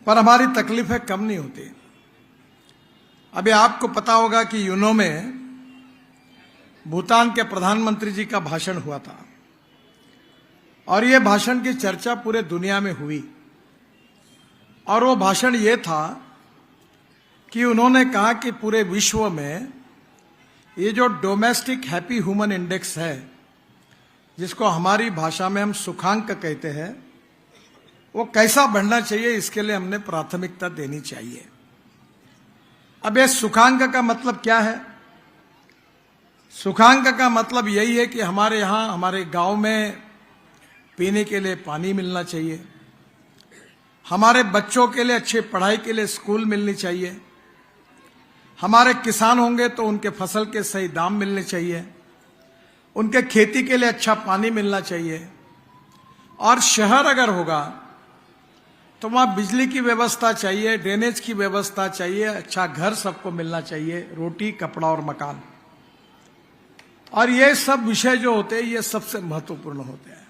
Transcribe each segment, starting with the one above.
पर हमारी तकलीफें कम नहीं होती। अभी आपको पता होगा कि यूनो में भूटान के प्रधानमंत्री जी का भाषण हुआ था और ये भाषण की चर्चा पूरे दुनिया में हुई। और वो भाषण ये था कि उन्होंने कहा कि पूरे विश्व में ये जो डोमेस्टिक हैप्पी ह्यूमन इंडेक्स है, जिसको हमारी भाषा में हम सुखांक कहते हैं, वो कैसा बढ़ना चाहिए, इसके लिए हमने प्राथमिकता देनी चाहिए। अब ये सुखांक का मतलब क्या है? सुखांक का मतलब यही है कि हमारे यहां, हमारे गांव में पीने के लिए पानी मिलना चाहिए, हमारे बच्चों के लिए अच्छी पढ़ाई के लिए स्कूल मिलनी चाहिए, हमारे किसान होंगे तो उनके फसल के सही दाम मिलने चाहिए, उनके खेती के लिए अच्छा पानी मिलना चाहिए। और शहर अगर होगा तो वहां बिजली की व्यवस्था चाहिए, ड्रेनेज की व्यवस्था चाहिए, अच्छा घर सबको मिलना चाहिए, रोटी, कपड़ा और मकान। और ये सब विषय जो होते हैं ये सबसे महत्वपूर्ण होते हैं।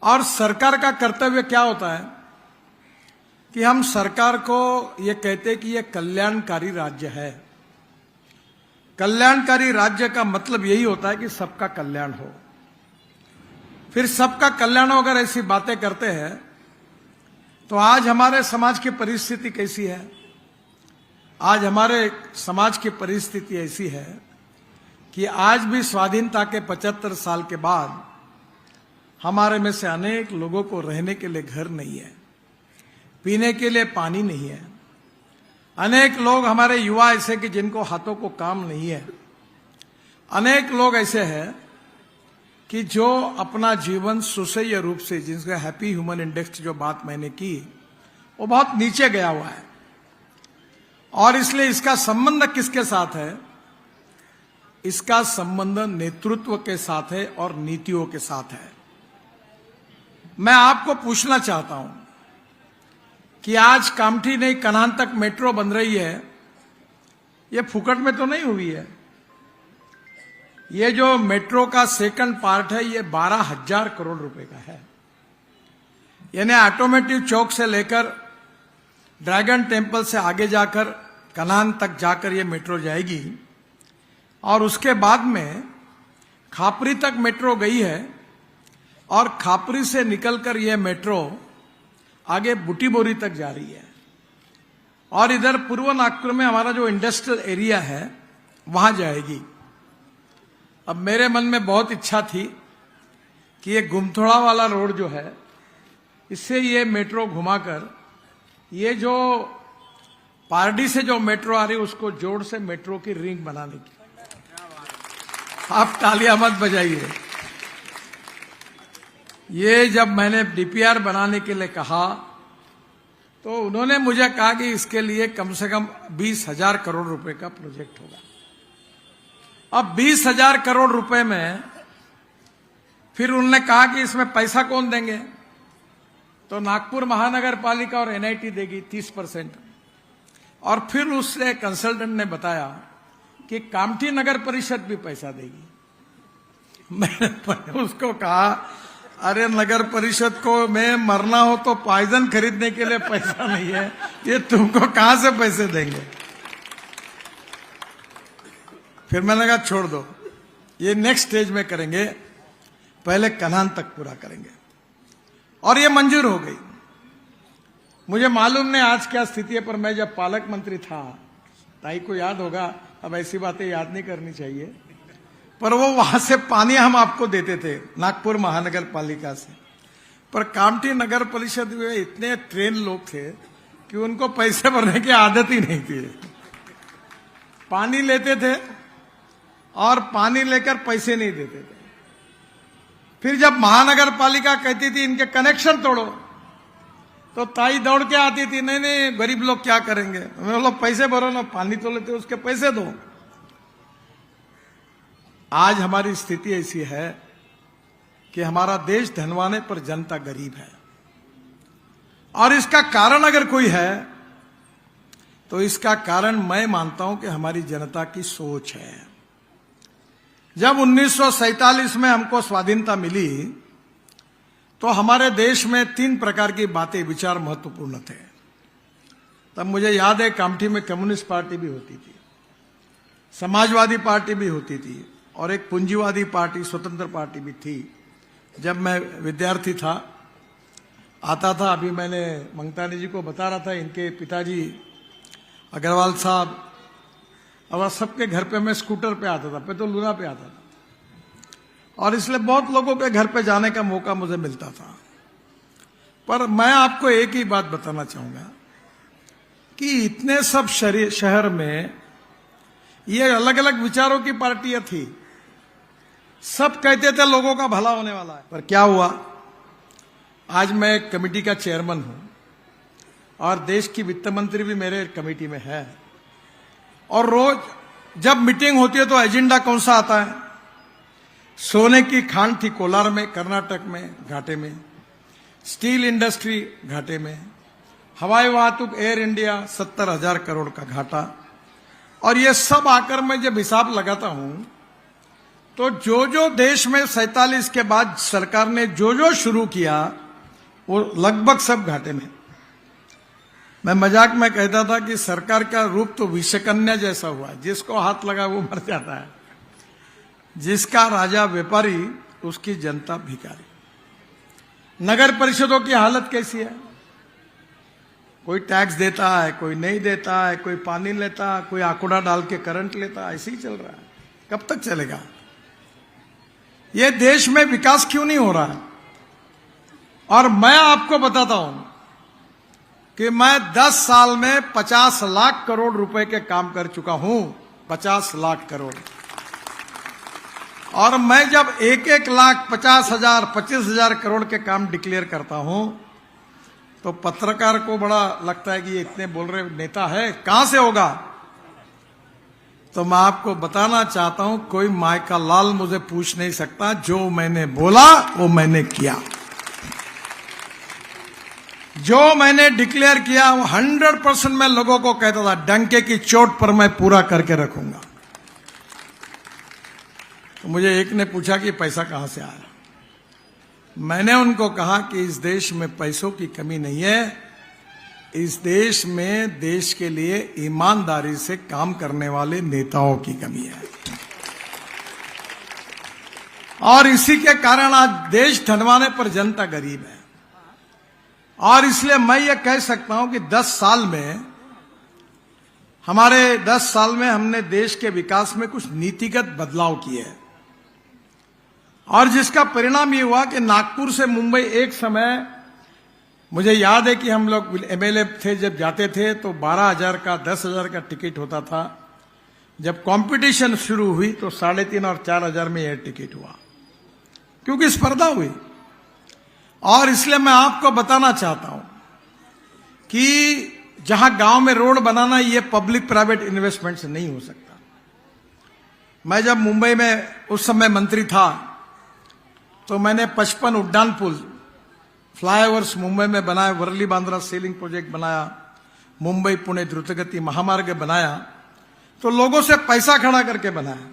और सरकार का कर्तव्य क्या होता है कि हम सरकार को ये कहते हैं कि ये कल्याणकारी राज्य है। कल्याणकारी राज्य का मतलब यही होता है कि सबका कल्याण हो। फिर सबका कल्याण हो, अगर ऐसी बातें करते हैं तो आज हमारे समाज की परिस्थिति कैसी है? आज हमारे समाज की परिस्थिति ऐसी है कि आज भी स्वाधीनता के 75 साल के बाद हमारे में से अनेक लोगों को रहने के लिए घर नहीं है, पीने के लिए पानी नहीं है। अनेक लोग हमारे युवा ऐसे कि जिनको हाथों को काम नहीं है। अनेक लोग ऐसे हैं कि जो अपना जीवन सुसह्य रूप से, जिसका हैप्पी ह्यूमन इंडेक्स जो बात मैंने की, वो बहुत नीचे गया हुआ है। और इसलिए इसका संबंध किसके साथ है? इसका संबंध नेतृत्व के साथ है और नीतियों के साथ है। मैं आपको पूछना चाहता हूं कि आज कामठी नहीं, कन्हान तक मेट्रो बन रही है, ये फुकट में तो नहीं हुई है। ये जो मेट्रो का सेकंड पार्ट है ये 12,000 करोड़ रुपए का है। यानी ऑटोमेटिव चौक से लेकर ड्रैगन टेम्पल से आगे जाकर कन्हान तक जाकर ये मेट्रो जाएगी। और उसके बाद में खापरी तक मेट्रो गई है और खापरी से निकलकर यह मेट्रो आगे बुटीबोरी तक जा रही है। और इधर पूर्व नागपुर में हमारा जो इंडस्ट्रियल एरिया है वहां जाएगी। अब मेरे मन में बहुत इच्छा थी कि ये गुमथोड़ा वाला रोड जो है, इससे ये मेट्रो घुमाकर ये जो पारडी से जो मेट्रो आ रही है उसको जोड़ से मेट्रो की रिंग बनाने की। आप तालियां मत बजाइए। ये जब मैंने डीपीआर बनाने के लिए कहा तो उन्होंने मुझे कहा कि इसके लिए कम से कम 20,000 करोड़ रुपए का प्रोजेक्ट होगा। अब 20,000 करोड़ रुपए में फिर उन्होंने कहा कि इसमें पैसा कौन देंगे? तो नागपुर महानगर पालिका और एनआईटी देगी 30%। और फिर उससे कंसल्टेंट ने बताया कि कामठी नगर परिषद भी पैसा देगी। मैंने उसको कहा, अरे नगर परिषद को में मरना हो तो पॉइजन खरीदने के लिए पैसा नहीं है, ये तुमको कहां से पैसे देंगे? फिर मैंने कहा छोड़ दो, ये नेक्स्ट स्टेज में करेंगे, पहले कन्हान तक पूरा करेंगे। और ये मंजूर हो गई। मुझे मालूम नहीं आज क्या स्थिति है, पर मैं जब पालक मंत्री था, ताई को याद होगा, अब ऐसी बातें याद नहीं करनी चाहिए, पर वो वहां से पानी हम आपको देते थे नागपुर महानगर पालिका से। पर कामठी नगर परिषद में इतने ट्रेन लोग थे कि उनको पैसे भरने की आदत ही नहीं थी। पानी लेते थे और पानी लेकर पैसे नहीं देते थे। फिर जब महानगर पालिका कहती थी इनके कनेक्शन तोड़ो, तो ताई दौड़ के आती थी, नहीं नहीं गरीब लोग क्या करेंगे, हम लोग पैसे भरो ना, पानी तो लेते उसके पैसे दो। आज हमारी स्थिति ऐसी है कि हमारा देश धनवाने पर जनता गरीब है। और इसका कारण अगर कोई है तो इसका कारण मैं मानता हूं कि हमारी जनता की सोच है। जब 1947 में हमको स्वाधीनता मिली तो हमारे देश में 3 प्रकार की बातें विचार महत्वपूर्ण थे। तब मुझे याद है कामठी में कम्युनिस्ट पार्टी भी होती थी, समाजवादी पार्टी भी होती थी और एक पूंजीवादी पार्टी स्वतंत्र पार्टी भी थी। जब मैं विद्यार्थी था आता था, अभी मैंने मंगतानी जी को बता रहा था, इनके पिताजी अग्रवाल साहब और सबके घर पे मैं स्कूटर पे आता था, पेट्रोलूरा पे आता था और इसलिए बहुत लोगों के घर पे जाने का मौका मुझे मिलता था। पर मैं आपको एक ही बात बताना चाहूंगा कि इतने सब शहर में ये अलग अलग विचारों की पार्टियां थी, सब कहते थे लोगों का भला होने वाला है। पर क्या हुआ, आज मैं एक कमेटी का चेयरमैन हूं और देश की वित्त मंत्री भी मेरे कमेटी में है और रोज जब मीटिंग होती है तो एजेंडा कौन सा आता है? सोने की खान थी कोलार में, कर्नाटक में घाटे में, स्टील इंडस्ट्री घाटे में, हवाई वाहतूक एयर इंडिया 70,000 करोड़ का घाटा। और ये सब आकर मैं जब हिसाब लगाता हूं तो जो जो देश में 47 के बाद सरकार ने जो जो शुरू किया वो लगभग सब घाटे में। मैं मजाक में कहता था कि सरकार का रूप तो विषकन्या जैसा हुआ, जिसको हाथ लगा वो मर जाता है, जिसका राजा व्यापारी उसकी जनता भिखारी। नगर परिषदों की हालत कैसी है? कोई टैक्स देता है, कोई नहीं देता है, कोई पानी लेता है, कोई आंकड़ा डाल के करंट लेता है, ऐसे ही चल रहा है। कब तक चलेगा? ये देश में विकास क्यों नहीं हो रहा है? और मैं आपको बताता हूं कि मैं 10 साल में 50 लाख करोड़ रुपए के काम कर चुका हूं, 50 लाख करोड़। और मैं जब 1-1 लाख 50,000 25,000 करोड़ के काम डिक्लेयर करता हूं तो पत्रकार को बड़ा लगता है कि ये इतने बोल रहे नेता है, कहां से होगा? तो मैं आपको बताना चाहता हूं, कोई माय का लाल मुझे पूछ नहीं सकता। जो मैंने बोला वो मैंने किया, जो मैंने डिक्लेयर किया वो 100% मैं लोगों को कहता था, डंके की चोट पर मैं पूरा करके रखूंगा। तो मुझे एक ने पूछा कि पैसा कहां से आया? मैंने उनको कहा कि इस देश में पैसों की कमी नहीं है, इस देश में देश के लिए ईमानदारी से काम करने वाले नेताओं की कमी है। और इसी के कारण आज देश धनवाने पर जनता गरीब है। और इसलिए मैं ये कह सकता हूं कि 10 साल में हमने देश के विकास में कुछ नीतिगत बदलाव किए हैं और जिसका परिणाम ये हुआ कि नागपुर से मुंबई एक समय, मुझे याद है कि हम लोग एमएलए थे, जब जाते थे तो 12,000 का 10,000 का टिकट होता था। जब कंपटीशन शुरू हुई तो 3,500 और 4,000 में एयर टिकट हुआ, क्योंकि स्पर्धा हुई। और इसलिए मैं आपको बताना चाहता हूं कि जहां गांव में रोड बनाना, ये पब्लिक प्राइवेट इन्वेस्टमेंट से नहीं हो सकता। मैं जब मुंबई में उस समय मंत्री था तो मैंने 55 उड्डान पुल, फ्लाईओवर्स मुंबई में बनाया, वर्ली बांद्रा सेलिंग प्रोजेक्ट बनाया, मुंबई पुणे द्रुतगति महामार्ग बनाया, तो लोगों से पैसा खड़ा करके बनाया।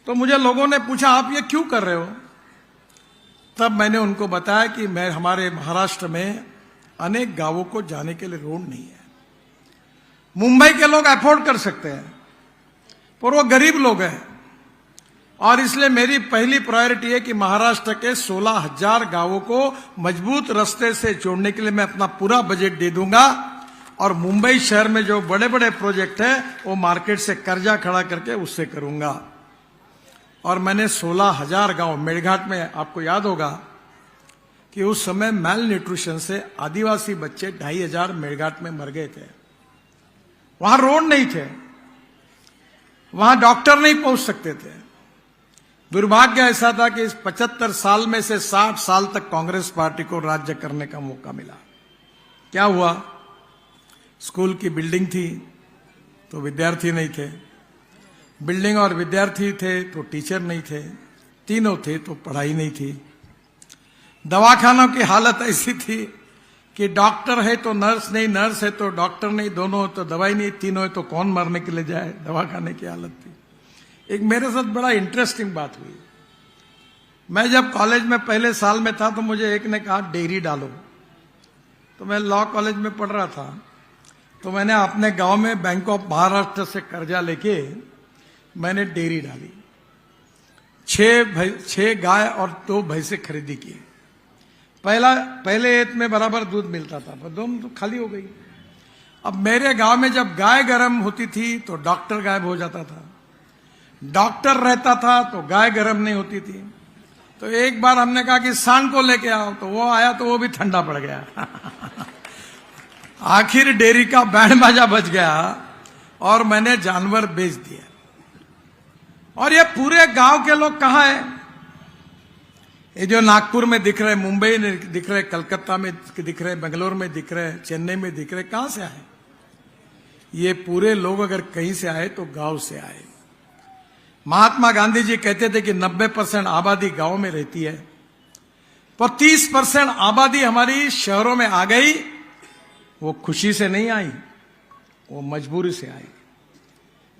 तो मुझे लोगों ने पूछा, आप ये क्यों कर रहे हो? तब मैंने उनको बताया कि मैं हमारे महाराष्ट्र में अनेक गांवों को जाने के लिए रोड नहीं है। मुंबई के लोग अफोर्ड कर सकते हैं पर वो गरीब लोग हैं, और इसलिए मेरी पहली प्रायोरिटी है कि महाराष्ट्र के 16,000 गांवों को मजबूत रास्ते से जोड़ने के लिए मैं अपना पूरा बजट दे दूंगा। और मुंबई शहर में जो बड़े बड़े प्रोजेक्ट है वो मार्केट से कर्जा खड़ा करके उससे करूंगा। और मैंने 16,000 गांव, मेड़घाट में आपको याद होगा कि उस समय मैल न्यूट्रिशन से आदिवासी बच्चे 2,500 मेड़घाट में मर गए थे। वहां रोड नहीं थे, वहां डॉक्टर नहीं पहुंच सकते थे। दुर्भाग्य ऐसा था कि इस 75 साल में से 60 साल तक कांग्रेस पार्टी को राज्य करने का मौका मिला। क्या हुआ? स्कूल की बिल्डिंग थी तो विद्यार्थी नहीं थे, बिल्डिंग और विद्यार्थी थे तो टीचर नहीं थे, तीनों थे तो पढ़ाई नहीं थी। दवाखानों की हालत ऐसी थी कि डॉक्टर है तो नर्स नहीं, नर्स है तो डॉक्टर नहीं, दोनों है तो दवाई नहीं, तीनों है तो कौन मरने के लिए जाए। दवाखाने की हालत थी। एक मेरे साथ बड़ा इंटरेस्टिंग बात हुई। मैं जब कॉलेज में पहले साल में था तो मुझे एक ने कहा डेयरी डालो। तो मैं लॉ कॉलेज में पढ़ रहा था, तो मैंने अपने गांव में बैंक ऑफ महाराष्ट्र से कर्जा लेके मैंने डेयरी डाली। 6 गाय और 2 भैंसे खरीदी की। पहले एत में बराबर दूध मिलता था, पर दोनों तो खाली हो गई। अब मेरे गांव में जब गाय गर्म होती थी तो डॉक्टर गायब हो जाता था, डॉक्टर रहता था तो गाय गर्म नहीं होती थी। तो एक बार हमने कहा कि सांड को लेके आओ, तो वो आया तो वो भी ठंडा पड़ गया। आखिर डेयरी का बैंड बाजा बज गया और मैंने जानवर बेच दिया। और ये पूरे गांव के लोग कहां हैं? ये जो नागपुर में दिख रहे, मुंबई में दिख रहे, कलकत्ता में दिख रहे, बेंगलोर में दिख रहे, चेन्नई में दिख रहे, कहां से आए? ये पूरे लोग अगर कहीं से आए तो गांव से आए। महात्मा गांधी जी कहते थे कि 90% आबादी गांव में रहती है, पर 30% आबादी हमारी शहरों में आ गई। वो खुशी से नहीं आई, वो मजबूरी से आई,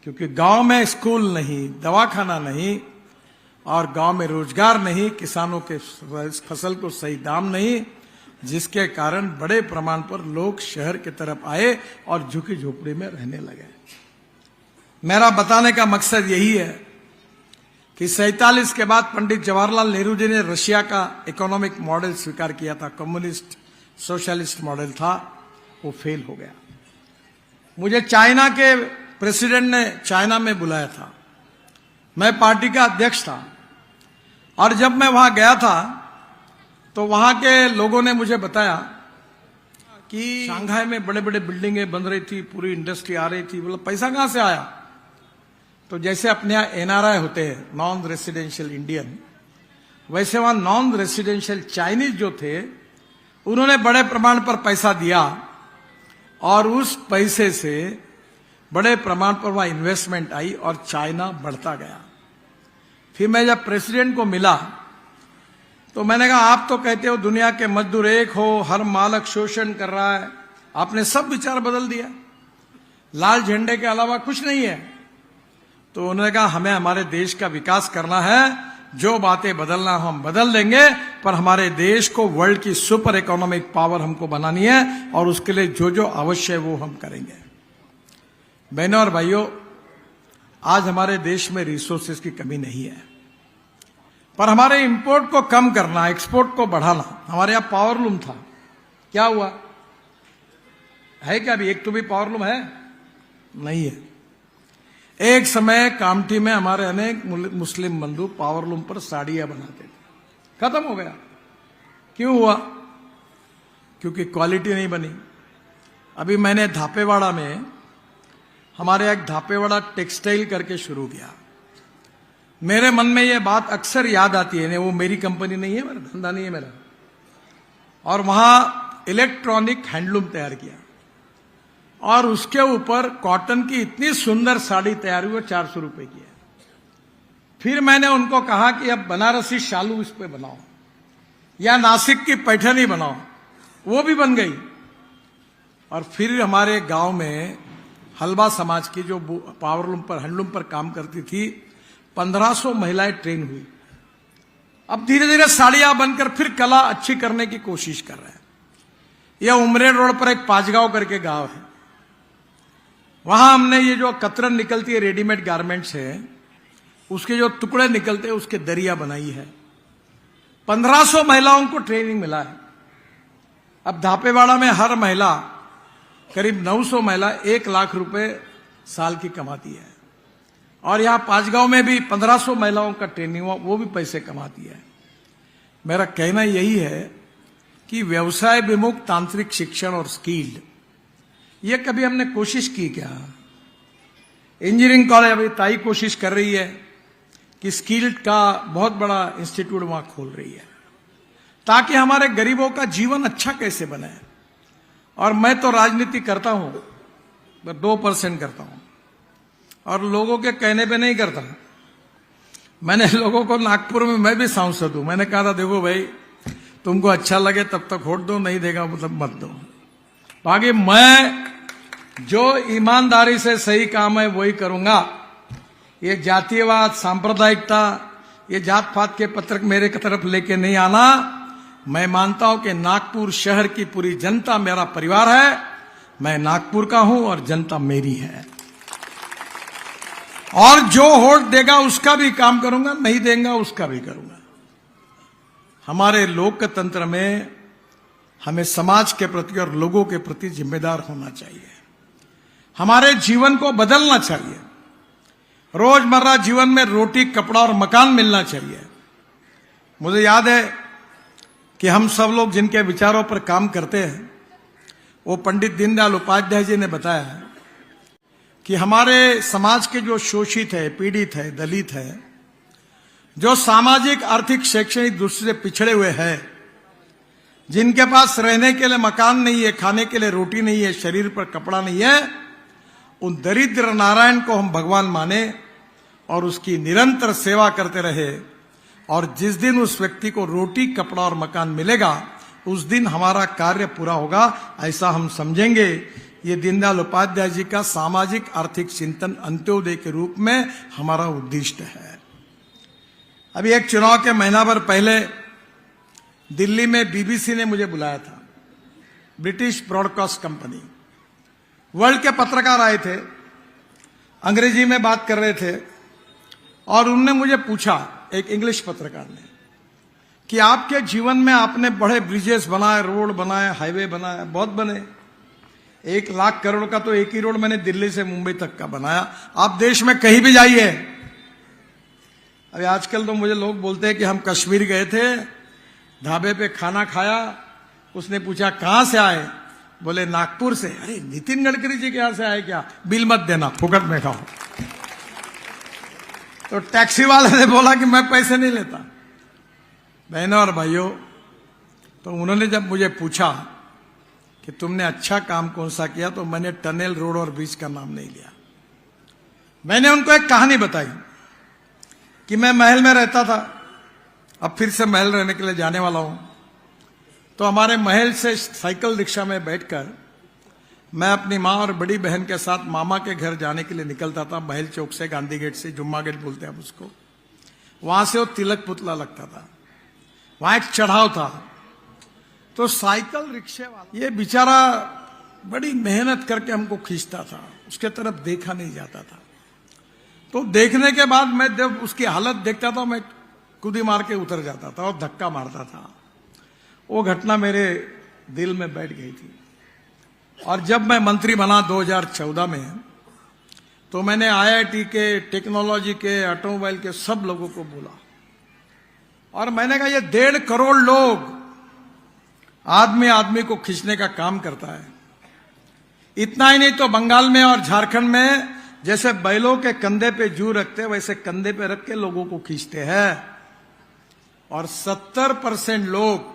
क्योंकि गांव में स्कूल नहीं, दवाखाना नहीं, और गांव में रोजगार नहीं, किसानों के फसल को सही दाम नहीं, जिसके कारण बड़े प्रमाण पर लोग शहर की तरफ आए और झुकी झोपड़ी में रहने लगे। मेरा बताने का मकसद यही है कि 47 के बाद पंडित जवाहरलाल नेहरू जी ने रशिया का इकोनॉमिक मॉडल स्वीकार किया था, कम्युनिस्ट सोशलिस्ट मॉडल था, वो फेल हो गया। मुझे चाइना के प्रेसिडेंट ने चाइना में बुलाया था, मैं पार्टी का अध्यक्ष था, और जब मैं वहां गया था तो वहां के लोगों ने मुझे बताया कि शंघाई में बड़े बड़े बिल्डिंगें बन रही थी, पूरी इंडस्ट्री आ रही थी। बोला पैसा कहां से आया? तो जैसे अपने यहाँ NRI होते हैं, नॉन रेसिडेंशियल इंडियन, वैसे वहां नॉन रेसिडेंशियल चाइनीज जो थे, उन्होंने बड़े प्रमाण पर पैसा दिया और उस पैसे से बड़े प्रमाण पर वहां इन्वेस्टमेंट आई और चाइना बढ़ता गया। फिर मैं जब प्रेसिडेंट को मिला तो मैंने कहा, आप तो कहते हो दुनिया के मजदूर एक हो, हर मालक शोषण कर रहा है, आपने सब विचार बदल दिया, लाल झंडे के अलावा कुछ नहीं है। तो उन्होंने कहा, हमें हमारे देश का विकास करना है, जो बातें बदलना हम बदल देंगे, पर हमारे देश को वर्ल्ड की सुपर इकोनॉमिक पावर हमको बनानी है, और उसके लिए जो जो आवश्यक है वो हम करेंगे। बहनों और भाइयों, आज हमारे देश में रिसोर्सेज की कमी नहीं है, पर हमारे इंपोर्ट को कम करना, एक्सपोर्ट को बढ़ाना। हमारे यहां पावरलूम था, क्या हुआ है? क्या अभी एक तो भी पावरलूम है? नहीं है। एक समय कामठी में हमारे अनेक मुस्लिम बंधु पावरलूम पर साड़ियां बनाते थे, खत्म हो गया। क्यों हुआ? क्योंकि क्वालिटी नहीं बनी। अभी मैंने धापेवाड़ा में, हमारे एक धापेवाड़ा टेक्सटाइल करके शुरू किया। मेरे मन में यह बात अक्सर याद आती है, वो मेरी कंपनी नहीं है, मेरा धंधा नहीं है मेरा, और वहां इलेक्ट्रॉनिक हैंडलूम तैयार किया, और उसके ऊपर कॉटन की इतनी सुंदर साड़ी तैयार हुई, 400 रुपए की है। फिर मैंने उनको कहा कि अब बनारसी शालू इस पे बनाओ, या नासिक की पैठनी बनाओ, वो भी बन गई। और फिर हमारे गांव में हलवा समाज की जो पावरलूम पर, हैंडलूम पर काम करती थी, 1500 महिलाएं ट्रेन हुई। अब धीरे धीरे साड़ियां बनकर फिर कला अच्छी करने की कोशिश कर रहे हैं। यह उमरेड रोड पर एक पांचगांव करके गांव है, वहां हमने ये जो कतरन निकलती है, रेडीमेड गारमेंट्स है, उसके जो टुकड़े निकलते हैं उसके दरिया बनाई है। 1500 महिलाओं को ट्रेनिंग मिला है। अब धापेवाड़ा में हर महिला, करीब 900 महिला 1 लाख रुपए साल की कमाती है, और यहां पांचगांव में भी 1500 महिलाओं का ट्रेनिंग हुआ, वो भी पैसे कमाती है। मेरा कहना यही है कि व्यवसाय विमुख तांत्रिक शिक्षण और स्किल्ड, ये कभी हमने कोशिश की क्या? इंजीनियरिंग कॉलेज अभी ताई कोशिश कर रही है कि स्किल्ड का बहुत बड़ा इंस्टीट्यूट वहां खोल रही है, ताकि हमारे गरीबों का जीवन अच्छा कैसे बने। और मैं तो राजनीति करता हूं, 2% करता हूं, और लोगों के कहने पे नहीं करता। मैंने लोगों को, नागपुर में मैं भी सांसद हूं, मैंने कहा था, देखो भाई, तुमको अच्छा लगे तब तक वोट दो, नहीं देगा मतलब मत दो। बाकी मैं जो ईमानदारी से सही काम है वही करूंगा। ये जातीयवाद, सांप्रदायिकता, ये जात पात के पत्रक मेरे तरफ लेके नहीं आना। मैं मानता हूं कि नागपुर शहर की पूरी जनता मेरा परिवार है। मैं नागपुर का हूं और जनता मेरी है, और जो वोट देगा उसका भी काम करूंगा, नहीं देगा उसका भी करूंगा। हमारे लोकतंत्र में हमें समाज के प्रति और लोगों के प्रति जिम्मेदार होना चाहिए। हमारे जीवन को बदलना चाहिए। रोजमर्रा जीवन में रोटी, कपड़ा और मकान मिलना चाहिए। मुझे याद है कि हम सब लोग जिनके विचारों पर काम करते हैं, वो पंडित दीनदयाल उपाध्याय जी ने बताया है कि हमारे समाज के जो शोषित है, पीड़ित है, दलित है, जो सामाजिक, आर्थिक, शैक्षणिक दृष्टि से पिछड़े हुए हैं, जिनके पास रहने के लिए मकान नहीं है, खाने के लिए रोटी नहीं है, शरीर पर कपड़ा नहीं है, उन दरिद्र नारायण को हम भगवान माने और उसकी निरंतर सेवा करते रहे। और जिस दिन उस व्यक्ति को रोटी, कपड़ा और मकान मिलेगा, उस दिन हमारा कार्य पूरा होगा, ऐसा हम समझेंगे। ये दीनदयाल उपाध्याय जी का सामाजिक आर्थिक चिंतन अंत्योदय के रूप में हमारा उद्दिष्ट है। अभी एक चुनाव के महीना भर पहले दिल्ली में बीबीसी ने मुझे बुलाया था, ब्रिटिश ब्रॉडकास्ट कंपनी। वर्ल्ड के पत्रकार आए थे, अंग्रेजी में बात कर रहे थे, और उन्होंने मुझे पूछा, एक इंग्लिश पत्रकार ने, कि आपके जीवन में आपने बड़े ब्रिजेस बनाए, रोड बनाए, हाईवे बनाए, बहुत बने। 1 लाख करोड़ का तो एक ही रोड मैंने दिल्ली से मुंबई तक का बनाया। आप देश में कहीं भी जाइए। अभी आजकल तो मुझे लोग बोलते हैं कि हम कश्मीर गए थे, ढाबे पे खाना खाया, उसने पूछा कहां से आए, बोले नागपुर से। अरे नितिन गडकरी जी के यहां से आए क्या? बिल मत देना, फुकट में खाओ। तो टैक्सी वाले ने बोला कि मैं पैसे नहीं लेता। बहनों और भाइयों, तो उन्होंने जब मुझे पूछा कि तुमने अच्छा काम कौन सा किया, तो मैंने टनल, रोड और ब्रिज का नाम नहीं लिया। मैंने उनको एक कहानी बताई कि मैं महल में रहता था, अब फिर से महल रहने के लिए जाने वाला हूं। तो हमारे महल से साइकिल रिक्शा में बैठकर मैं अपनी माँ और बड़ी बहन के साथ मामा के घर जाने के लिए निकलता था। महल चौक से, गांधी गेट से, जुम्मा गेट बोलते हैं उसको। वहां से वो तिलक पुतला लगता था, वहां एक चढ़ाव था। तो साइकिल रिक्शे वाला ये बेचारा बड़ी मेहनत करके हमको खींचता था, उसके तरफ देखा नहीं जाता था। तो देखने के बाद मैं जब उसकी हालत देखता था, मैं कूदी मार के उतर जाता था और धक्का मारता था। वो घटना मेरे दिल में बैठ गई थी। और जब मैं मंत्री बना 2014 में, तो मैंने IIT के, टेक्नोलॉजी के, ऑटोमोबाइल के सब लोगों को बोला, और मैंने कहा ये 1.5 करोड़ लोग आदमी आदमी को खींचने का काम करता है। इतना ही नहीं तो बंगाल में और झारखंड में जैसे बैलों के कंधे पे जू रखते हैं, वैसे कंधे पे रख के लोगों को खींचते हैं। और 70% लोग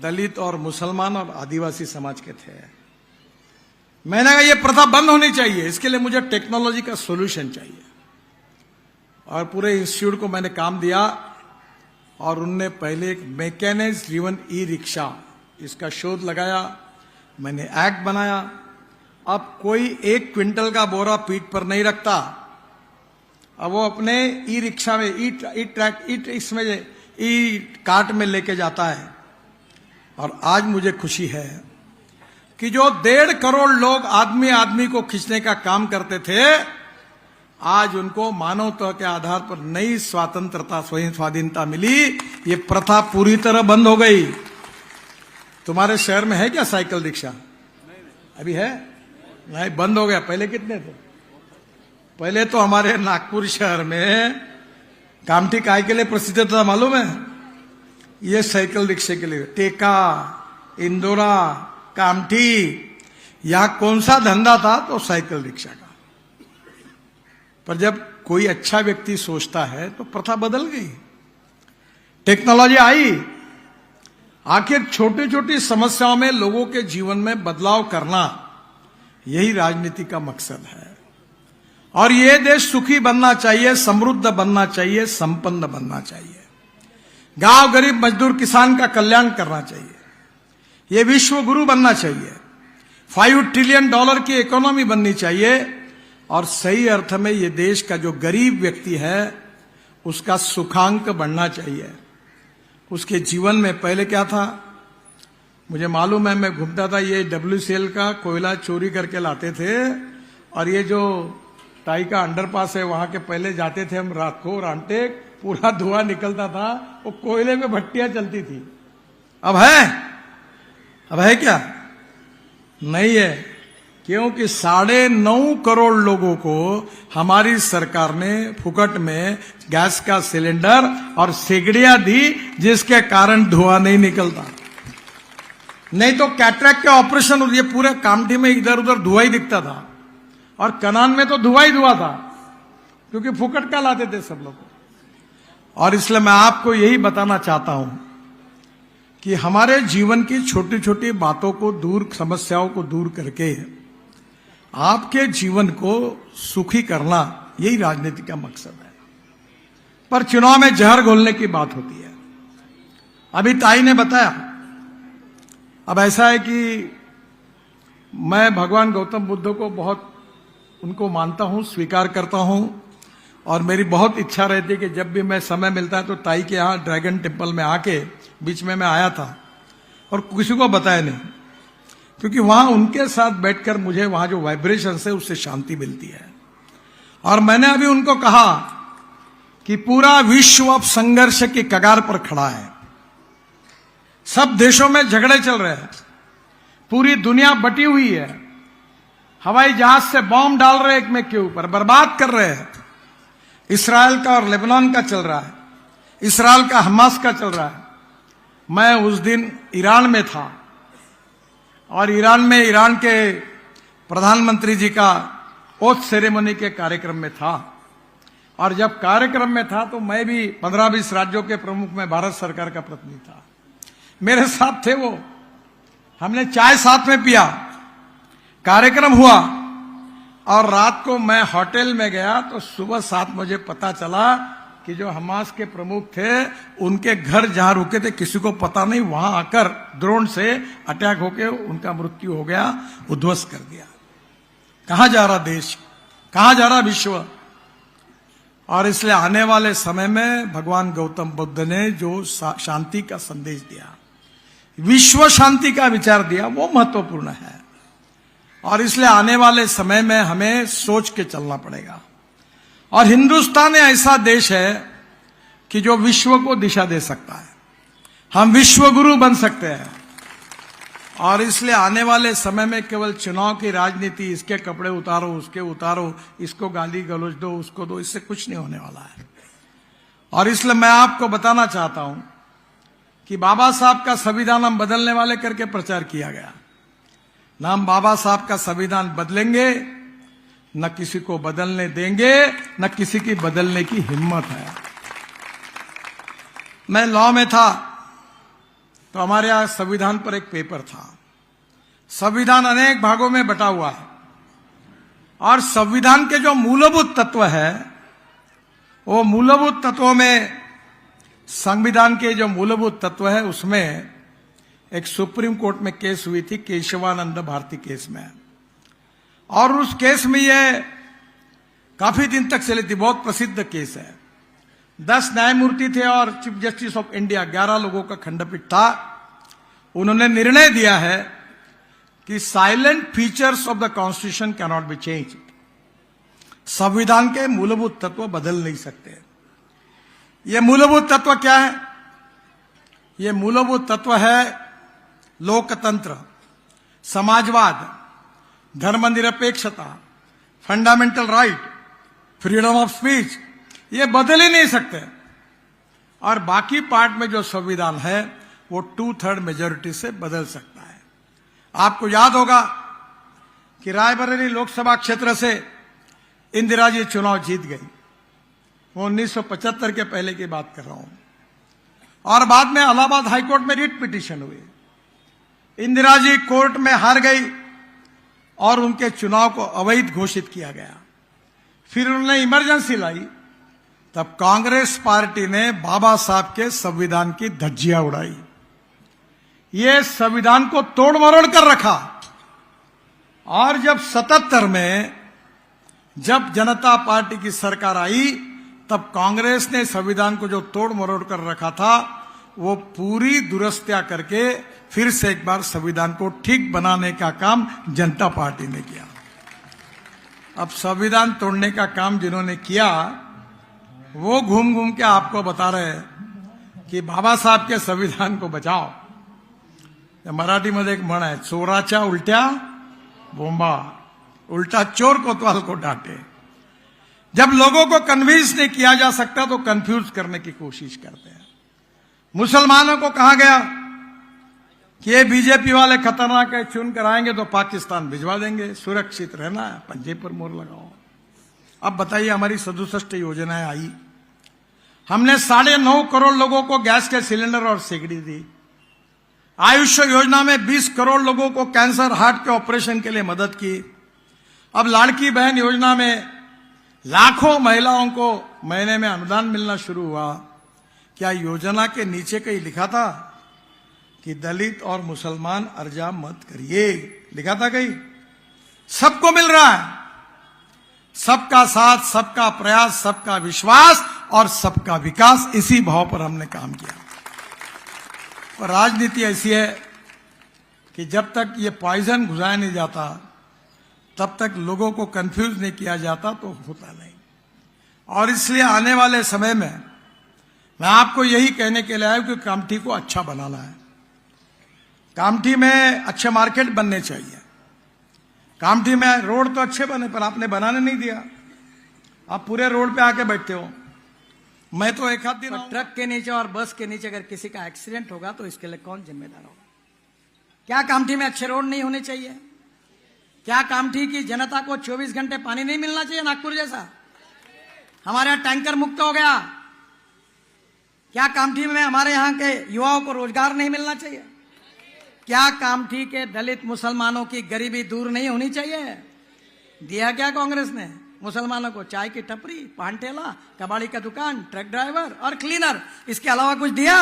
दलित और मुसलमान और आदिवासी समाज के थे। मैंने कहा यह प्रथा बंद होनी चाहिए, इसके लिए मुझे टेक्नोलॉजी का सॉल्यूशन चाहिए। और पूरे इंस्टीट्यूट को मैंने काम दिया, और उनने पहले एक मैकेनाइज्ड ड्रिवन ई रिक्शा, इसका शोध लगाया। मैंने एक्ट बनाया। अब कोई 1 क्विंटल का बोरा पीठ पर नहीं रखता, अब वो अपने ई रिक्शा में, इसमें ई कार्ट में लेके जाता है। और आज मुझे खुशी है कि जो 1.5 करोड़ लोग आदमी आदमी को खींचने का काम करते थे, आज उनको मानवता के आधार पर नई स्वतंत्रता, स्वयं स्वाधीनता मिली। ये प्रथा पूरी तरह बंद हो गई। तुम्हारे शहर में है क्या साइकिल रिक्शा? अभी है? नहीं, बंद हो गया। पहले कितने थे? पहले तो हमारे नागपुर शहर में कामठी काय के लिए प्रसिद्ध था मालूम है? ये साइकिल रिक्शे के लिए। टेका, इंदौरा, कामठी, यहां कौन सा धंधा था? तो साइकिल रिक्शा का। पर जब कोई अच्छा व्यक्ति सोचता है तो प्रथा बदल गई, टेक्नोलॉजी आई। आखिर छोटी छोटी समस्याओं में लोगों के जीवन में बदलाव करना, यही राजनीति का मकसद है। और ये देश सुखी बनना चाहिए, समृद्ध बनना चाहिए, संपन्न बनना चाहिए। गांव, गरीब, मजदूर, किसान का कल्याण करना चाहिए। ये विश्व गुरु बनना चाहिए। $5 ट्रिलियन की इकोनॉमी बननी चाहिए। और सही अर्थ में ये देश का जो गरीब व्यक्ति है, उसका सुखांक बढ़ना चाहिए। उसके जीवन में पहले क्या था मुझे मालूम है, मैं घूमता था, ये WCL का कोयला चोरी करके लाते थे, और ये जो टाई का अंडरपास है वहां के पहले जाते थे हम रात को, रांटेक पूरा धुआं निकलता था, वो कोयले में भट्टियां चलती थी। अब है क्या? नहीं है, क्योंकि 9.5 करोड़ लोगों को हमारी सरकार ने फुकट में गैस का सिलेंडर और सिगड़ियां दी, जिसके कारण धुआं नहीं निकलता। नहीं तो कैटरेक्ट के ऑपरेशन, ये पूरे कामठी में इधर उधर धुआं ही दिखता था, और कनान में तो धुआं ही धुआं था, क्योंकि फुकट का लाते थे सब लोग। और इसलिए मैं आपको यही बताना चाहता हूं कि हमारे जीवन की छोटी छोटी बातों को दूर, समस्याओं को दूर करके आपके जीवन को सुखी करना, यही राजनीति का मकसद है। पर चुनाव में जहर घोलने की बात होती है। अभी ताई ने बताया, अब ऐसा है कि मैं भगवान गौतम बुद्ध को बहुत उनको मानता हूं, स्वीकार करता हूं, और मेरी बहुत इच्छा रहती है कि जब भी मैं समय मिलता है तो ताई के यहां ड्रैगन टेम्पल में आके, बीच में मैं आया था और किसी को बताया नहीं, क्योंकि वहां उनके साथ बैठकर मुझे वहां जो वाइब्रेशन है उससे शांति मिलती है। और मैंने अभी उनको कहा कि पूरा विश्व अब संघर्ष की कगार पर खड़ा है। सब देशों में झगड़े चल रहे हैं, पूरी दुनिया बटी हुई है, हवाई जहाज से बॉम्ब डाल रहे एक में के ऊपर, बर्बाद कर रहे हैं। इसराइल का और लेबनान का चल रहा है, इसराइल का हमास का चल रहा है। मैं उस दिन ईरान में था, और ईरान में ईरान के प्रधानमंत्री जी का ओथ सेरेमनी के कार्यक्रम में था। और जब कार्यक्रम में था तो मैं भी 15-20 राज्यों के प्रमुख में भारत सरकार का प्रतिनिधि था, मेरे साथ थे वो, हमने चाय साथ में पिया, कार्यक्रम हुआ, और रात को मैं होटल में गया तो सुबह 7 बजे पता चला कि जो हमास के प्रमुख थे उनके घर जहां रुके थे किसी को पता नहीं, वहां आकर ड्रोन से अटैक होकर उनका मृत्यु हो गया, उद्ध्वस्त कर दिया। कहां जा रहा देश, कहां जा रहा विश्व? और इसलिए आने वाले समय में भगवान गौतम बुद्ध ने जो शांति का संदेश दिया, विश्व शांति का विचार दिया, वो महत्वपूर्ण है। और इसलिए आने वाले समय में हमें सोच के चलना पड़ेगा। और हिंदुस्तान ऐसा देश है कि जो विश्व को दिशा दे सकता है, हम विश्व गुरु बन सकते हैं। और इसलिए आने वाले समय में केवल चुनाव की राजनीति, इसके कपड़े उतारो, उसके उतारो, इसको गाली गलौज दो, उसको दो, इससे कुछ नहीं होने वाला है। और इसलिए मैं आपको बताना चाहता हूं कि बाबा साहब का संविधान हम बदलने वाले करके प्रचार किया गया, ना हम बाबा साहब का संविधान बदलेंगे, न किसी को बदलने देंगे, न किसी की बदलने की हिम्मत है। मैं लॉ में था तो हमारे यहां संविधान पर एक पेपर था। संविधान अनेक भागों में बटा हुआ है, और संविधान के जो मूलभूत तत्व है, वो मूलभूत तत्वों में, संविधान के जो मूलभूत तत्व है उसमें एक सुप्रीम कोर्ट में केस हुई थी, केशवानंद भारती केस में, और उस केस में ये काफी दिन तक चली थी, बहुत प्रसिद्ध केस है। 10 न्यायमूर्ति थे और चीफ जस्टिस ऑफ इंडिया, 11 लोगों का खंडपीठ था। उन्होंने निर्णय दिया है कि salient features of the constitution can not be change. संविधान के मूलभूत तत्व बदल नहीं सकते। ये मूलभूत तत्व क्या है? ये मूलभूत तत्व है लोकतंत्र, समाजवाद, धर्मनिरपेक्षता, fundamental right, freedom of speech. ये बदल ही नहीं सकते। और बाकी पार्ट में जो संविधान है वो 2/3 मेजोरिटी से बदल सकता है। आपको याद होगा कि रायबरेली लोकसभा क्षेत्र से इंदिरा जी चुनाव जीत गई। वो 1975 के पहले की बात कर रहा हूं। और बाद में इलाहाबाद हाईकोर्ट में रिट पिटीशन हुई, इंदिरा जी कोर्ट में हार गई और उनके चुनाव को अवैध घोषित किया गया। फिर उन्होंने इमरजेंसी लाई, तब कांग्रेस पार्टी ने बाबा साहब के संविधान की धज्जियां उड़ाई। ये संविधान को तोड़ मरोड़ कर रखा। और जब 77 में जब जनता पार्टी की सरकार आई, तब कांग्रेस ने संविधान को जो तोड़ मरोड़ कर रखा था वो पूरी दुरुस्तियां करके फिर से एक बार संविधान को ठीक बनाने का काम जनता पार्टी ने किया। अब संविधान तोड़ने का काम जिन्होंने किया वो घूम घूम के आपको बता रहे हैं कि बाबा साहब के संविधान को बचाओ। मराठी मध्ये एक म्हण आहे, चोराच्या उलट्या बोंबा, उल्टा चोर कोतवाल को डांटे। जब लोगों को कन्विंस नहीं किया जा सकता तो कंफ्यूज करने की कोशिश करते हैं। मुसलमानों को कहा गया कि ये बीजेपी वाले खतरनाक है, चुन कर आएंगे तो पाकिस्तान भिजवा देंगे, सुरक्षित रहना है, पंजे पर मोहर लगाओ। अब बताइए, हमारी 67 योजनाएं आई, हमने 9.5 करोड़ लोगों को गैस के सिलेंडर और सिगड़ी दी। आयुष्य योजना में 20 करोड़ लोगों को कैंसर, हार्ट के ऑपरेशन के लिए मदद की। अब लाड़की बहन योजना में लाखों महिलाओं को महीने में अनुदान मिलना शुरू हुआ। क्या योजना के नीचे कहीं लिखा था कि दलित और मुसलमान अर्जा मत करिए? लिखा था कहीं? सबको मिल रहा है। सबका साथ, सबका प्रयास, सबका विश्वास और सबका विकास, इसी भाव पर हमने काम किया। और राजनीति ऐसी है कि जब तक ये पॉइजन घुसाया नहीं जाता तब तक लोगों को कंफ्यूज नहीं किया जाता तो होता नहीं। और इसलिए आने वाले समय में मैं आपको यही कहने के लिए आया कि कामठी को अच्छा बनाना है। कामठी में अच्छे मार्केट बनने चाहिए। कामठी में रोड तो अच्छे बने पर आपने बनाने नहीं दिया। आप पूरे रोड पे आके बैठते हो। मैं तो एक आध दिन ट्रक के नीचे और बस के नीचे अगर किसी का एक्सीडेंट होगा तो इसके लिए कौन जिम्मेदार होगा? क्या कामठी में अच्छे रोड नहीं होने चाहिए? क्या कामठी की जनता को 24 घंटे पानी नहीं मिलना चाहिए नागपुर जैसा? हमारे यहां टैंकर मुक्त हो गया। क्या कामठी में हमारे यहां के युवाओं को रोजगार नहीं मिलना चाहिए? क्या कामठी के दलित मुसलमानों की गरीबी दूर नहीं होनी चाहिए? दिया क्या कांग्रेस ने मुसलमानों को? चाय की टपरी, पान ठेला, कबाड़ी का दुकान, ट्रक ड्राइवर और क्लीनर, इसके अलावा कुछ दिया?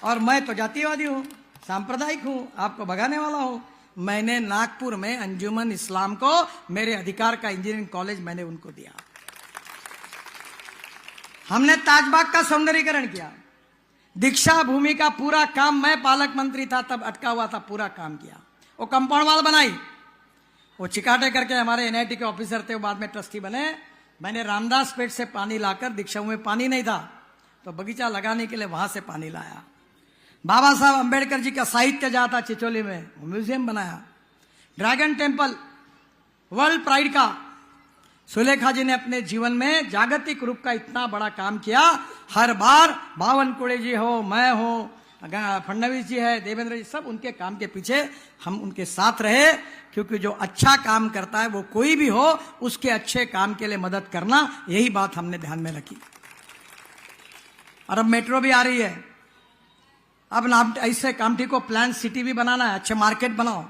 और मैं तो जातिवादी हूं, सांप्रदायिक हूं, आपको भगाने वाला हूं। मैंने नागपुर में अंजुमन इस्लाम को मेरे अधिकार का इंजीनियरिंग कॉलेज मैंने उनको दिया। हमने ताजबाग का सौंदर्यीकरण किया। दीक्षा भूमि का पूरा काम, मैं पालक मंत्री था तब अटका हुआ था, पूरा काम किया। वो कंपाउंड वाल बनाई। वो चिकाटे करके हमारे एनआईटी के ऑफिसर थे, वो बाद में ट्रस्टी बने। मैंने रामदास पेट से पानी लाकर, दीक्षा में पानी नहीं था तो बगीचा लगाने के लिए वहां से पानी लाया। बाबा साहब अंबेडकर जी का साहित्य जहां था चिचोली में, वो म्यूजियम बनाया। ड्रैगन टेम्पल वर्ल्ड प्राइड का सुलेखा जी ने अपने जीवन में जागतिक रूप का इतना बड़ा काम किया। हर बार बावनकुळे जी हो, मैं हो, फडणवीस जी है, देवेंद्र जी, सब उनके काम के पीछे हम उनके साथ रहे। क्योंकि जो अच्छा काम करता है वो कोई भी हो, उसके अच्छे काम के लिए मदद करना, यही बात हमने ध्यान में रखी। और अब मेट्रो भी आ रही है। अब ना ऐसे कामठी को प्लान सिटी भी बनाना है। अच्छे मार्केट बनाओ,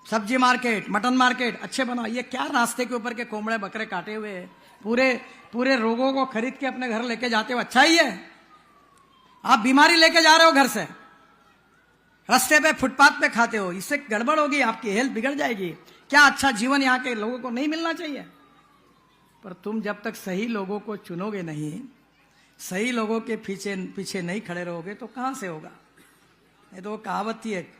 सब्जी मार्केट, मटन मार्केट अच्छे बनाओ। ये क्या रास्ते के ऊपर के कोमड़े बकरे काटे हुए पूरे रोगों को खरीद के अपने घर लेके जाते हो? अच्छा ही है। आप बीमारी लेके जा रहे हो घर से, रास्ते पे फुटपाथ पे खाते हो, इससे गड़बड़ होगी, आपकी हेल्थ बिगड़ जाएगी। क्या अच्छा जीवन यहाँ के लोगों को नहीं मिलना चाहिए? पर तुम जब तक सही लोगों को चुनोगे नहीं, सही लोगों के पीछे नहीं खड़े रहोगे तो कहां से होगा? ये तो कहावत थी एक,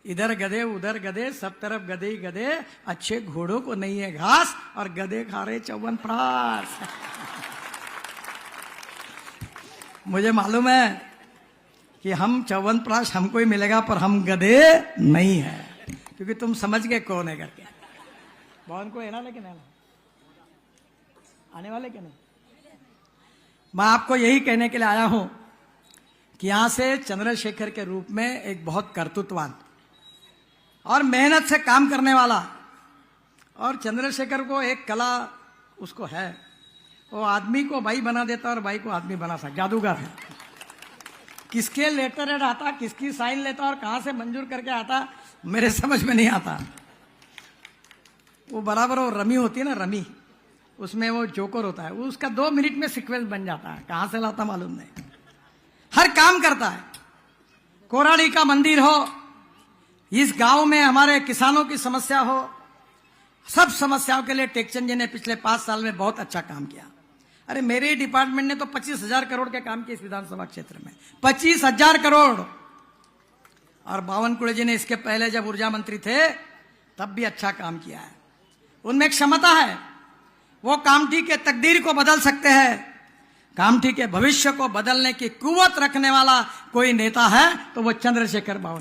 इधर गधे उधर गधे, सब तरफ गधे ही गधे, अच्छे घोड़ों को नहीं है घास और गधे खा रहे च्यवनप्राश। मुझे मालूम है कि हम च्यवनप्राश हमको ही मिलेगा पर हम गधे नहीं है, क्योंकि तुम समझ गए कौन है करके। भवन को है ना, लेकिन है ना, आने वाले क्या नहीं। मैं आपको यही कहने के लिए आया हूं कि यहां से चंद्रशेखर के रूप में एक बहुत कर्तृत्ववान और मेहनत से काम करने वाला, और चंद्रशेखर को एक कला उसको है, वो आदमी को भाई बना देता और भाई को आदमी बना सकता, जादूगर है। किसके लेटर हेड आता, किसकी साइन लेता और कहां से मंजूर करके आता, मेरे समझ में नहीं आता। वो बराबर वो रमी होती है ना, रमी, उसमें वो जोकर होता है, वो उसका 2 मिनट में सीक्वेंस बन जाता है। कहां से लाता मालूम नहीं, हर काम करता है। कोराड़ी का मंदिर हो, इस गांव में हमारे किसानों की समस्या हो, सब समस्याओं के लिए टेकचंद जी ने पिछले 5 साल में बहुत अच्छा काम किया। अरे मेरे डिपार्टमेंट ने तो 25,000 करोड़ के काम किए इस विधानसभा क्षेत्र में, 25,000 करोड़। और बावनकुळे जी ने इसके पहले जब ऊर्जा मंत्री थे तब भी अच्छा काम किया है। उनमें एक क्षमता है, वो कामठी के तकदीर को बदल सकते हैं। कामठी के भविष्य को बदलने की कुव्वत रखने वाला कोई नेता है तो वो चंद्रशेखर बावनकुळे।